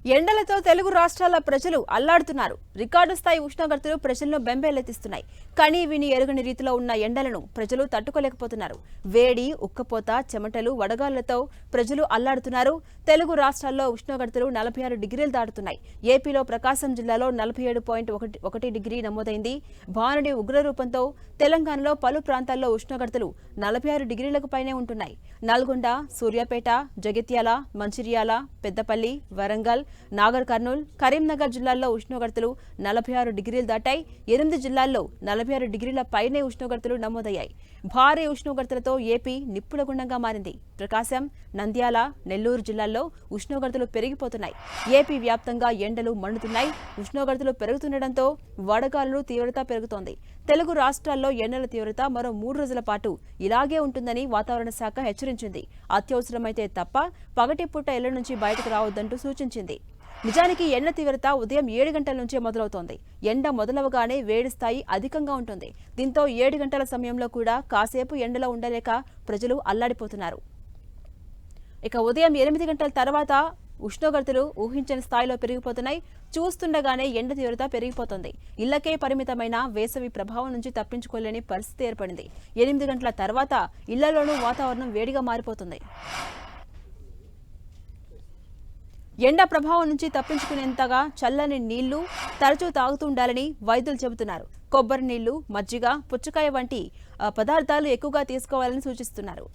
ఎండలతో తెలుగు రాష్ట్రాల ప్రజలు అల్లాడుతున్నారు. రికార్డు స్థాయి ఉష్ణోగ్రతలు ప్రజలను బెంబేలెత్తిస్తున్నాయి. కనీ విని ఎరుగని రీతిలో ఉన్న ఎండలను ప్రజలు తట్టుకోలేకపోతున్నారు. వేడి, ఉక్కపోత, చెమటలు, వడగాళ్లతో ప్రజలు అల్లాడుతున్నారు. తెలుగు రాష్ట్రాల్లో ఉష్ణోగ్రతలు 46 డిగ్రీలు దాటుతున్నాయి. ఏపీలో ప్రకాశం జిల్లాలో 47.1 డిగ్రీ నమోదైంది. భానుడి ఉగ్రరూపంతో తెలంగాణలో పలు ప్రాంతాల్లో ఉష్ణోగ్రతలు 46 డిగ్రీలకు పైనే ఉంటున్నాయి. నల్గొండ, సూర్యాపేట, జగిత్యాల, మంచిర్యాల, పెద్దపల్లి, వరంగల్, నాగర్ కర్నూల్, కరీంనగర్ జిల్లాల్లో ఉష్ణోగ్రతలు 46 డిగ్రీలు దాటాయి. 8 జిల్లాల్లో 46 డిగ్రీల పైనే ఉష్ణోగ్రతలు నమోదయ్యాయి. భారీ ఉష్ణోగ్రతలతో ఏపీ నిప్పుల గుండంగా మారింది. ప్రకాశం, నంద్యాల, నెల్లూరు జిల్లాల్లో ఉష్ణోగ్రతలు పెరిగిపోతున్నాయి. ఏపీ వ్యాప్తంగా ఎండలు మండుతున్నాయి. ఉష్ణోగ్రతలు పెరుగుతుండటంతో వడగాలుల తీవ్రత పెరుగుతోంది. తెలుగు రాష్ట్రాల్లో ఎండల తీవ్రత మరో 3 రోజుల పాటు ఇలాగే ఉంటుందని వాతావరణ శాఖ హెచ్చరించింది. అత్యవసరమైతే తప్ప పగటిపూట ఇళ్ల నుంచి బయటకు రావద్దంటూ సూచించింది. నిజానికి ఎండ తీవ్రత ఉదయం 7 గంటల నుంచే మొదలవుతోంది. ఎండ మొదలవగానే వేడి స్థాయి అధికంగా ఉంటుంది. దీంతో 7 గంటల సమయంలో కూడా కాసేపు ఎండలో ఉండలేక ప్రజలు అల్లాడిపోతున్నారు. ఇక ఉదయం 8 గంటల తర్వాత ఉష్ణోగ్రతలు ఊహించని స్థాయిలో పెరిగిపోతున్నాయి. చూస్తుండగానే ఎండ తీవ్రత పెరిగిపోతుంది. ఇళ్లకే పరిమితమైన వేసవి ప్రభావం నుంచి తప్పించుకోలేని పరిస్థితి ఏర్పడింది. 8 గంటల తర్వాత ఇళ్లలోనూ వాతావరణం వేడిగా మారిపోతుంది. ఎండ ప్రభావం నుంచి తప్పించుకునేంతగా చల్లని నీళ్లు తరచూ తాగుతుండాలని వైద్యులు చెబుతున్నారు. కొబ్బరి నీళ్లు, మజ్జిగ, పుచ్చకాయ వంటి పదార్థాలు ఎక్కువగా తీసుకోవాలని సూచిస్తున్నారు.